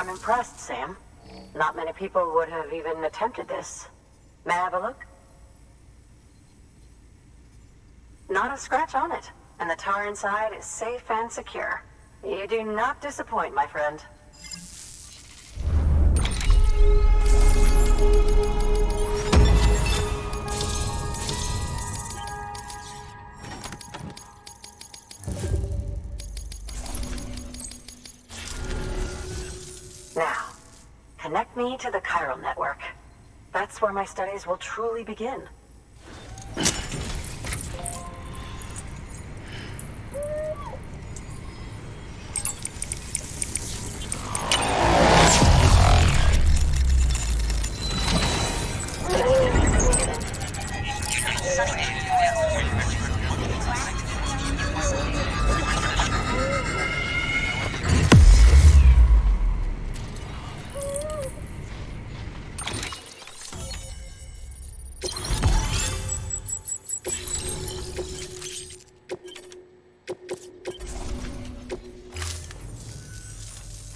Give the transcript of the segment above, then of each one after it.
I'm impressed, Sam. Not many people would have even attempted this. May I have a look? Not a scratch on it, and the tar inside is safe and secure. You do not disappoint, my friend. Now, connect me to the chiral network. That's where my studies will truly begin.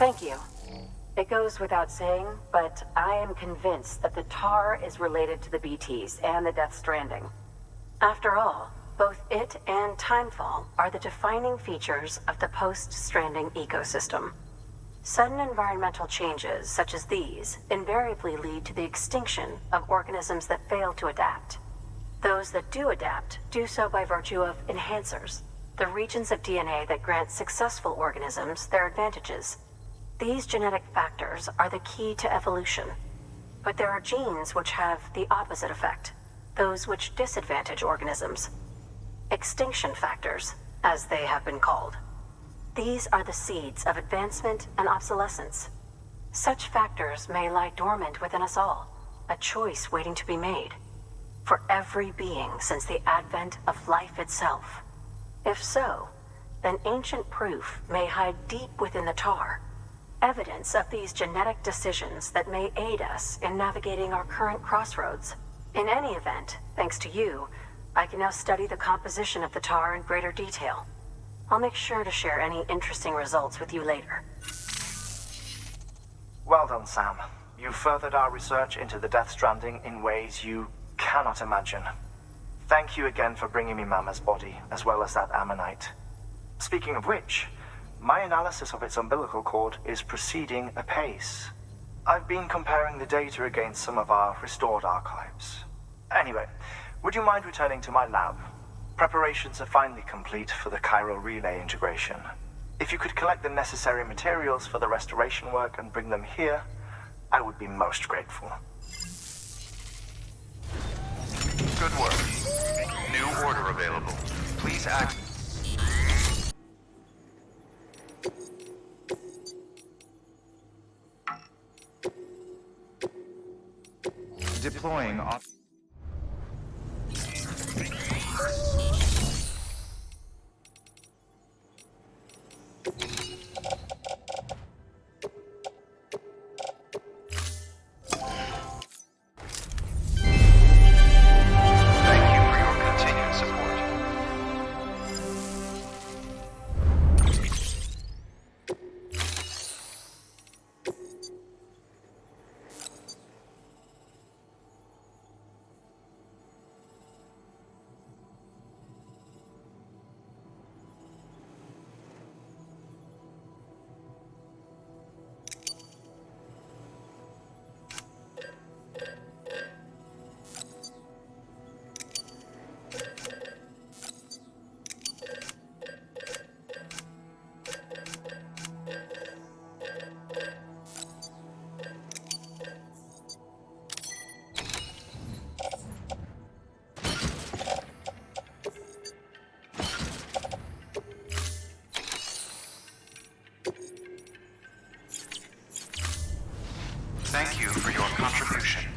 Thank you. It goes without saying, but I am convinced that the tar is related to the BTs and the Death Stranding. After all, both it and Timefall are the defining features of the post-Stranding ecosystem. Sudden environmental changes such as these invariably lead to the extinction of organisms that fail to adapt. Those that do adapt do so by virtue of enhancers, the regions of DNA that grant successful organisms their advantages. These genetic factors are the key to evolution. But there are genes which have the opposite effect, those which disadvantage organisms. Extinction factors, as they have been called. These are the seeds of advancement and obsolescence. Such factors may lie dormant within us all, a choice waiting to be made. For every being since the advent of life itself. If so, then ancient proof may hide deep within the tar. Evidence of these genetic decisions that may aid us in navigating our current crossroads. In any event, thanks to you, I can now study the composition of the tar in greater detail. I'll make sure to share any interesting results with you later. Well done, Sam. You furthered our research into the Death Stranding in ways you cannot imagine. Thank you again for bringing me Mama's body, as well as that ammonite. Speaking of which, my analysis of its umbilical cord is proceeding apace. I've been comparing the data against some of our restored archives. Anyway, would you mind returning to my lab? Preparations are finally complete for the chiral relay integration. If you could collect the necessary materials for the restoration work and bring them here, I would be most grateful. Good work. New order available. Please act. Deploying off. Thank you for your contribution.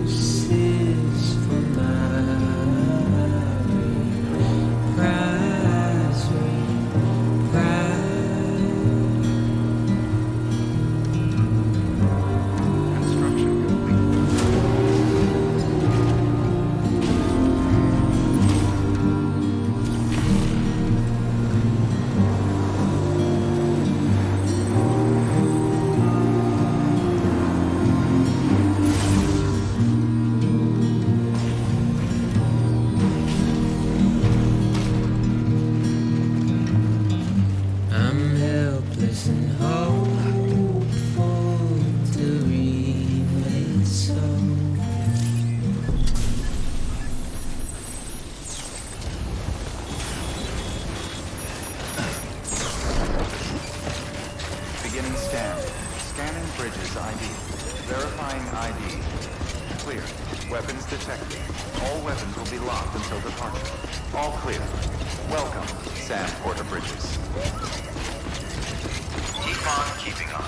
excuses for my reprise, Construction complete. I'm helpless and hopeful to remain so. Beginning scan. Scanning bridges ID. Verifying ID. Clear. Weapons detected. All weapons will be locked until departure. All clear. Welcome, Sam Porter Bridges. Keep on keeping on.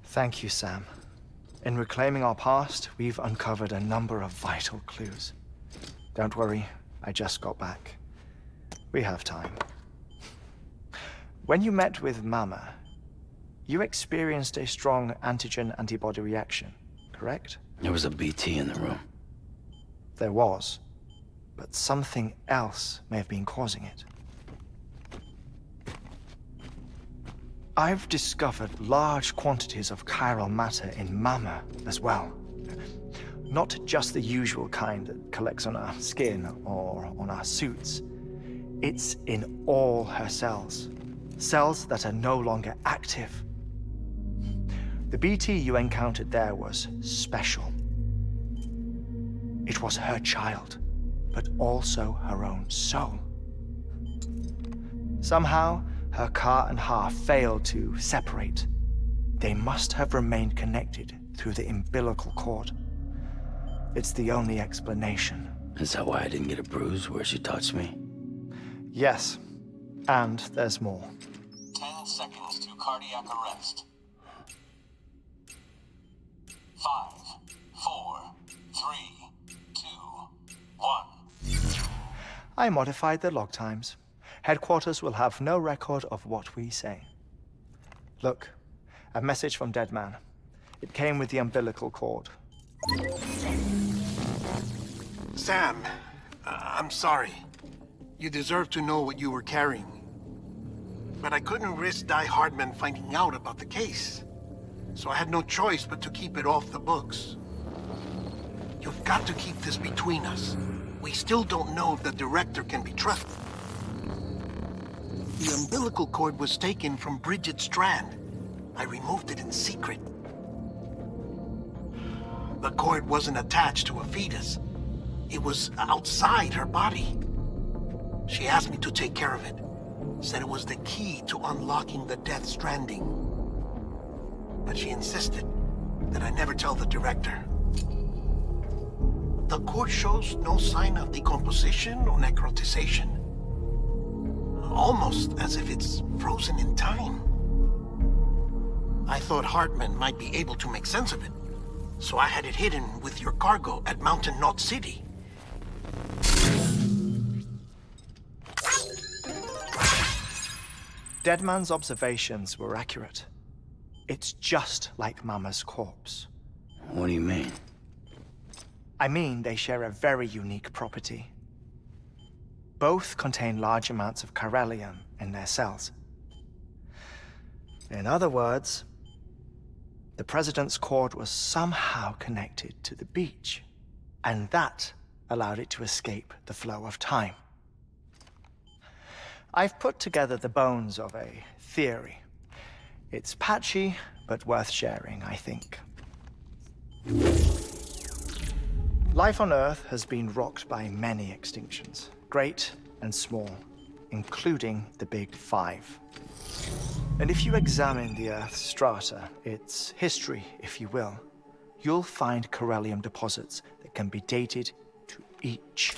Thank you, Sam. In reclaiming our past, we've uncovered a number of vital clues. Don't worry, I just got back. We have time. When you met with Mama, you experienced a strong antigen-antibody reaction, correct? There was a BT in the room. There was, but something else may have been causing it. I've discovered large quantities of chiral matter in Mama as well. Not just the usual kind that collects on our skin or on our suits. It's in all her cells. Cells that are no longer active. The BT you encountered there was special. It was her child, but also her own soul. Somehow, her car and half failed to separate. They must have remained connected through the umbilical cord. It's the only explanation. Is that why I didn't get a bruise where she touched me? Yes, and there's more. 10 seconds to cardiac arrest. 5, 4, 3, 2, 1. I modified the log times. Headquarters will have no record of what we say. Look, a message from Dead Man. It came with the umbilical cord. Sam, I'm sorry. You deserve to know what you were carrying. But I couldn't risk Die Hardman finding out about the case. So I had no choice but to keep it off the books. You've got to keep this between us. We still don't know if the director can be trusted. The umbilical cord was taken from Bridget Strand. I removed it in secret. The cord wasn't attached to a fetus. It was outside her body. She asked me to take care of it. Said it was the key to unlocking the Death Stranding. But she insisted that I never tell the director. The cord shows no sign of decomposition or necrotization. Almost as if it's frozen in time. I thought Hartman might be able to make sense of it, so I had it hidden with your cargo at Mountain Knot City. Deadman's observations were accurate. It's just like Mama's corpse. What do you mean? I mean, they share a very unique property. Both contain large amounts of chiralium in their cells. In other words, the President's cord was somehow connected to the beach, and that allowed it to escape the flow of time. I've put together the bones of a theory. It's patchy, but worth sharing, I think. Life on Earth has been rocked by many extinctions, great and small, including the Big Five. And if you examine the Earth's strata, its history, if you will, you'll find corallium deposits that can be dated to each.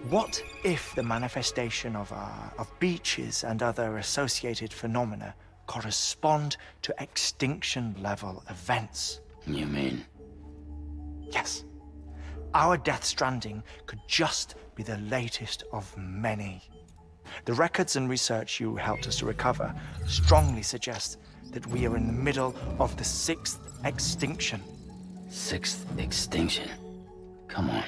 What if the manifestation of beaches and other associated phenomena correspond to extinction-level events? You mean? Yes. Our Death Stranding could just be the latest of many. The records and research you helped us to recover strongly suggest that we are in the middle of the 6th extinction. 6th extinction? Come on.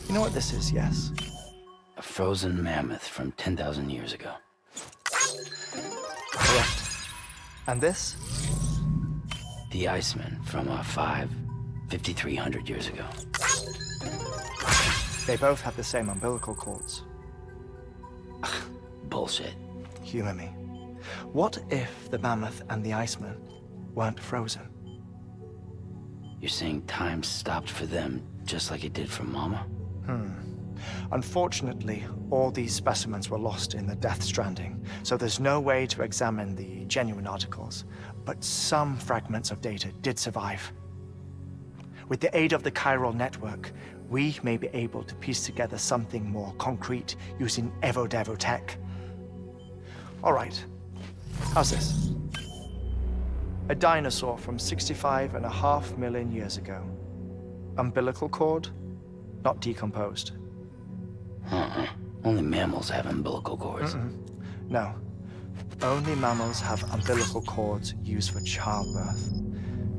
You know what this is, yes? A frozen mammoth from 10,000 years ago. Correct. And this? The Iceman from 5,300 years ago. They both have the same umbilical cords. Bullshit. Humor me. What if the mammoth and the Iceman weren't frozen? You're saying time stopped for them just like it did for Mama? Unfortunately, all these specimens were lost in the Death Stranding, so there's no way to examine the genuine articles. But some fragments of data did survive. With the aid of the chiral network, we may be able to piece together something more concrete using Evo-Devo tech. All right, how's this? A dinosaur from 65.5 million years ago. Umbilical cord, not decomposed. Only mammals have umbilical cords. No, only mammals have umbilical cords used for childbirth.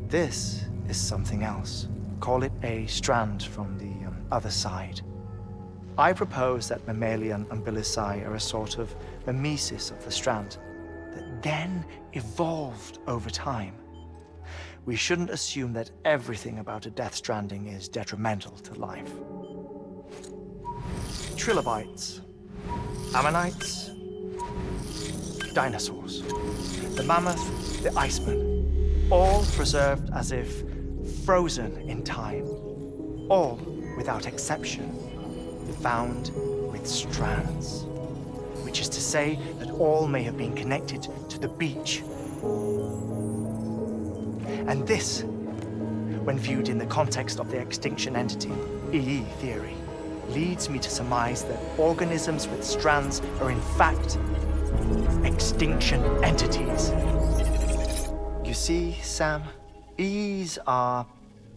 This is something else. Call it a strand from the other side. I propose that mammalian umbilici are a sort of mimesis of the strand that then evolved over time. We shouldn't assume that everything about a Death Stranding is detrimental to life. Trilobites, ammonites, dinosaurs, the mammoth, the Iceman, all preserved as if frozen in time, all without exception, found with strands, which is to say that all may have been connected to the beach. And this, when viewed in the context of the extinction entity, EE theory, leads me to surmise that organisms with strands are in fact extinction entities. You see, Sam, EEs are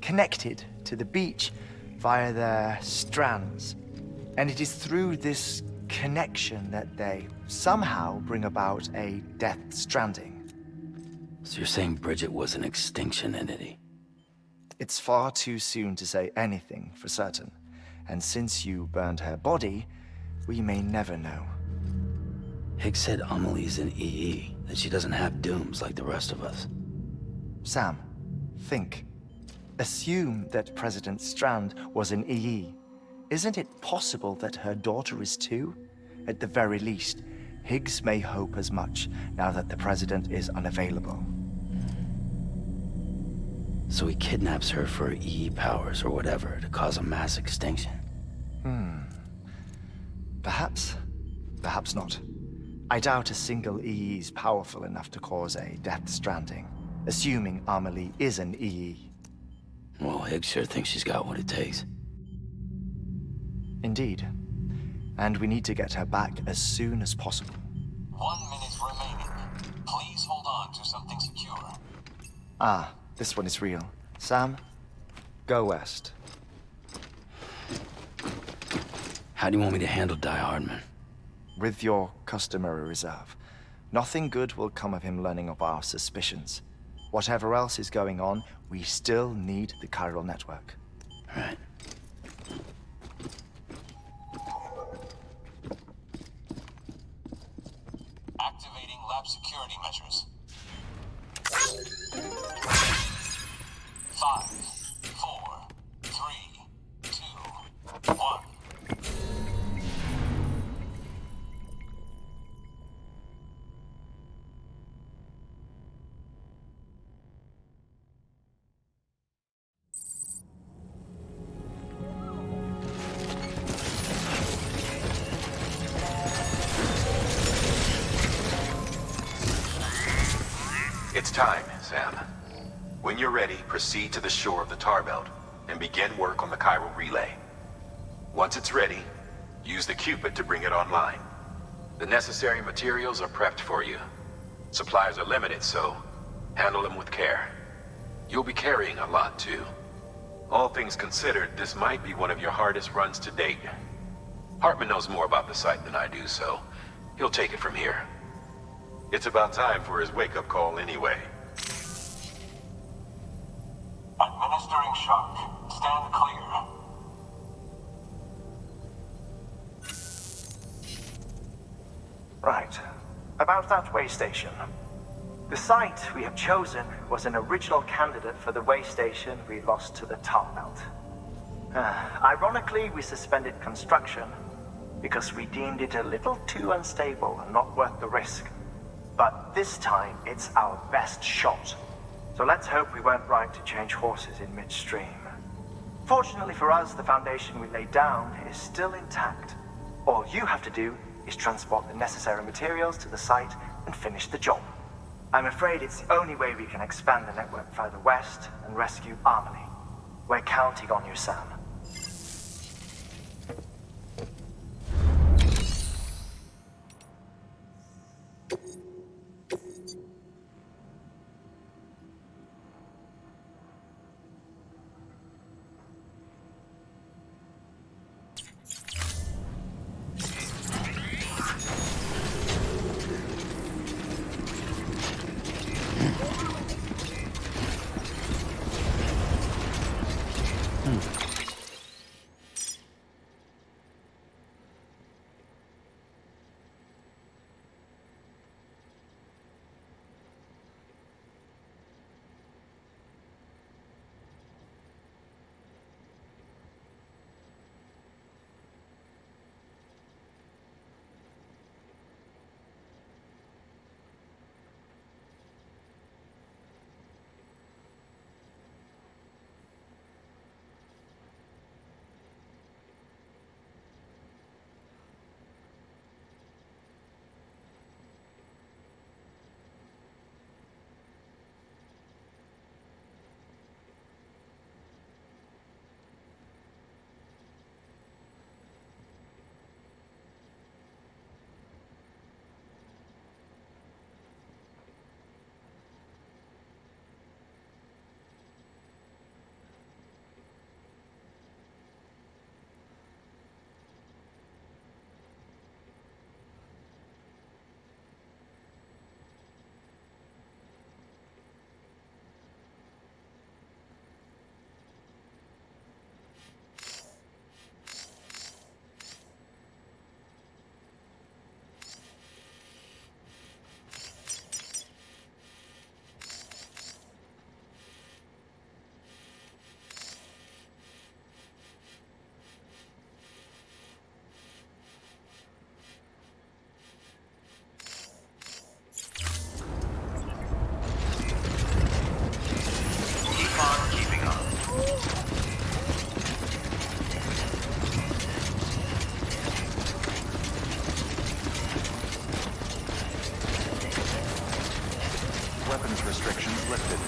connected to the beach via their strands. And it is through this connection that they somehow bring about a Death Stranding. So you're saying Bridget was an extinction entity? It's far too soon to say anything for certain. And since you burned her body, we may never know. Higgs said Amelie's an EE, that she doesn't have dooms like the rest of us. Sam, think. Assume that President Strand was an EE. Isn't it possible that her daughter is too? At the very least, Higgs may hope as much now that the president is unavailable. So he kidnaps her for EE powers or whatever to cause a mass extinction. Perhaps. Perhaps not. I doubt a single EE is powerful enough to cause a Death Stranding, assuming Amelie is an EE. Well, Higgs sure thinks she's got what it takes. Indeed. And we need to get her back as soon as possible. 1 minute remaining. Please hold on to something secure. Ah, this one is real. Sam, go west. How do you want me to handle Die Hardman? With your customary reserve. Nothing good will come of him learning of our suspicions. Whatever else is going on, we still need the chiral network. Right. Activating lab security measures. 5, 4, 3, 2, 1. It's time, Sam. When you're ready, proceed to the shore of the tar belt and begin work on the chiral relay. Once it's ready, use the Cupid to bring it online. The necessary materials are prepped for you. Supplies are limited, so handle them with care. You'll be carrying a lot, too. All things considered, this might be one of your hardest runs to date. Hartman knows more about the site than I do, so he'll take it from here. It's about time for his wake-up call anyway. Administering shock. Stand clear. Right. About that way station. The site we have chosen was an original candidate for the way station we lost to the tar belt. Ironically, we suspended construction because we deemed it a little too unstable and not worth the risk. But this time, it's our best shot. So let's hope we weren't right to change horses in midstream. Fortunately for us, the foundation we laid down is still intact. All you have to do is transport the necessary materials to the site and finish the job. I'm afraid it's the only way we can expand the network further west and rescue Harmony. We're counting on you, Sam. Weapons restrictions lifted.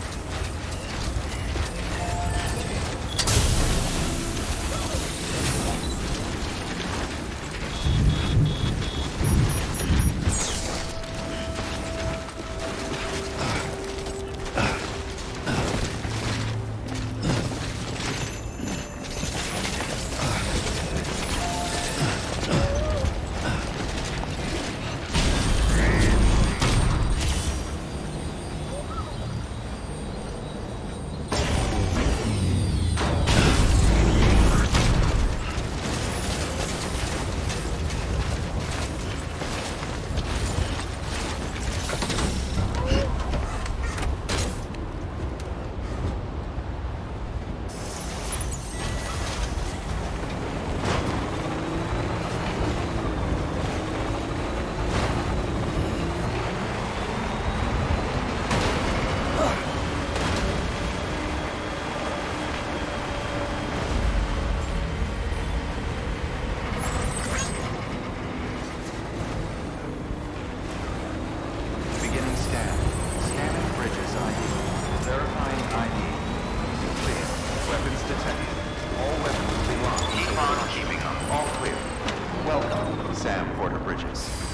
Beginning scan. Scanning bridges Verifying ID. Clear. Weapons detected. All weapons will be locked. Keep on keeping up. All clear. Welcome, Sam Porter Bridges.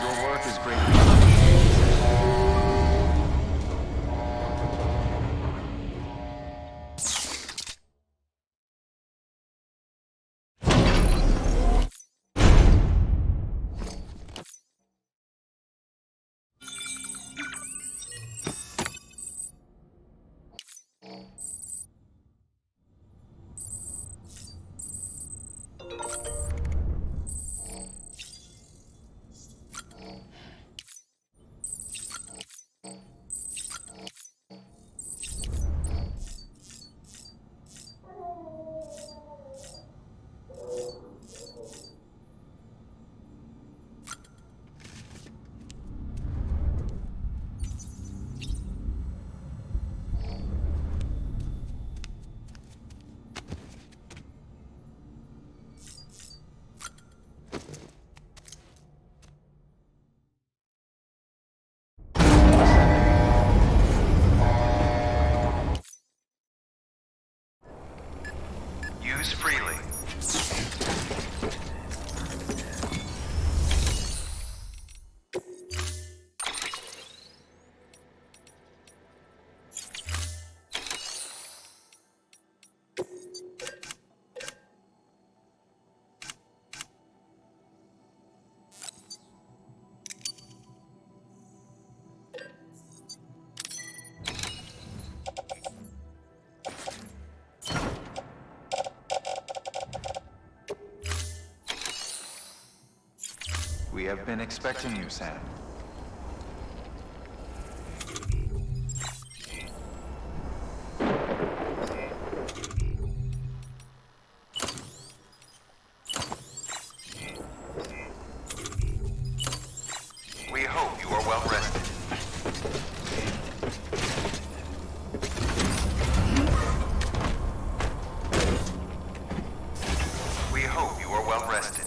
Your work is greatly appreciated. Use freely. We have been expecting you, Sam. We hope you are well rested. We hope you are well rested.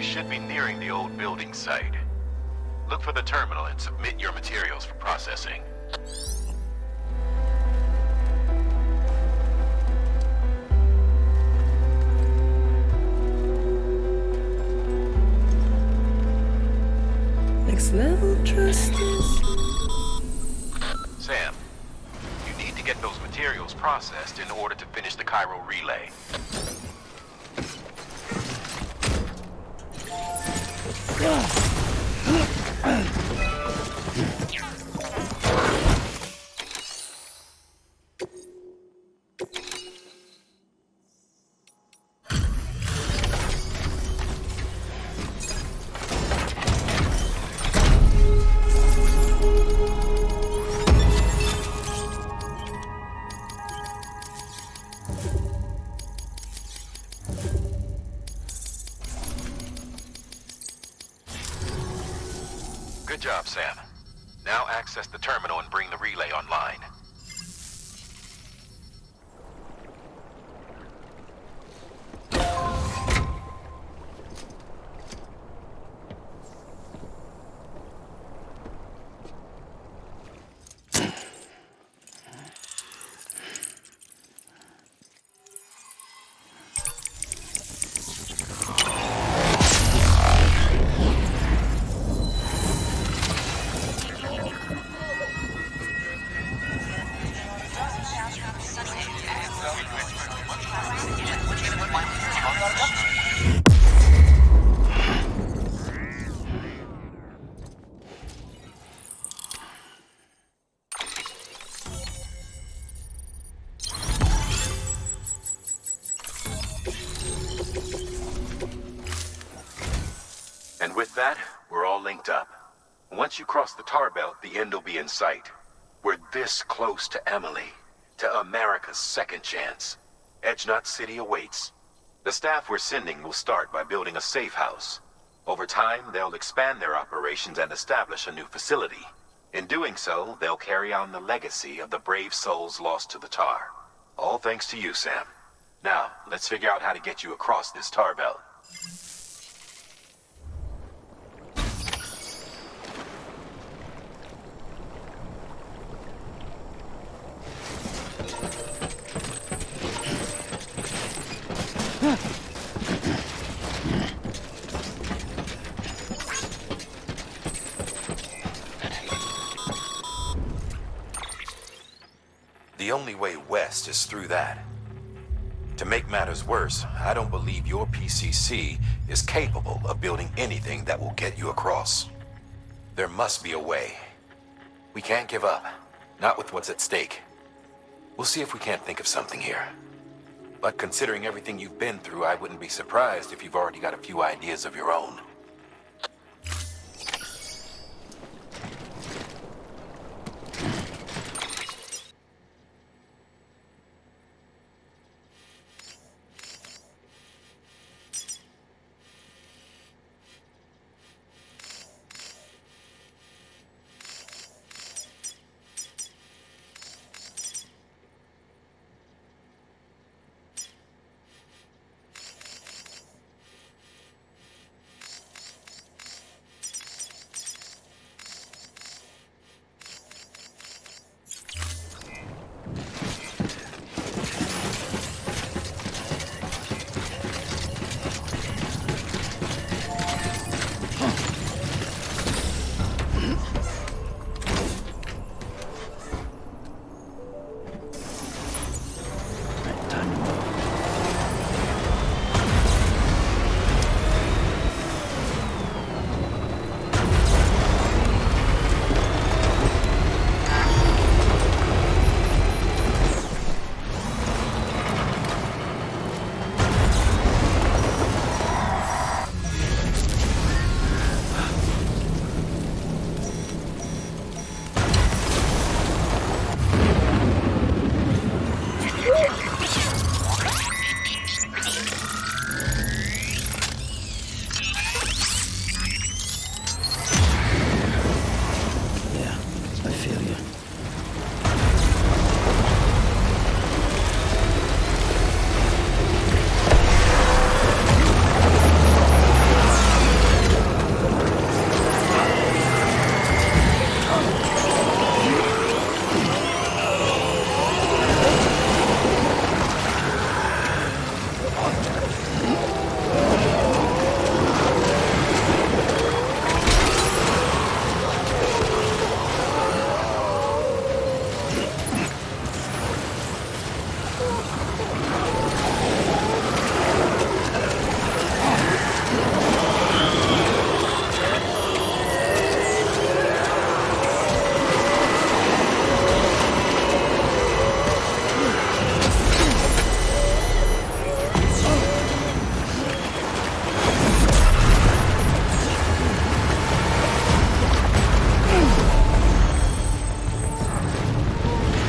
You should be nearing the old building site. Look for the terminal and submit your materials for processing. Next level trust is. Sam, you need to get those materials processed in order to finish the Cairo relay. Good job, Sam. Now access the terminal and bring the relay online. And with that, we're all linked up. Once you cross the tar belt, the end will be in sight. We're this close to Emily, to America's second chance. Edgenut City awaits. The staff we're sending will start by building a safe house. Over time, they'll expand their operations and establish a new facility. In doing so, they'll carry on the legacy of the brave souls lost to the tar. All thanks to you, Sam. Now, let's figure out how to get you across this tar belt. The only way west is through that. To make matters worse, I don't believe your PCC is capable of building anything that will get you across. There must be a way. We can't give up, not with what's at stake. We'll see if we can't think of something here. But considering everything you've been through, I wouldn't be surprised if you've already got a few ideas of your own.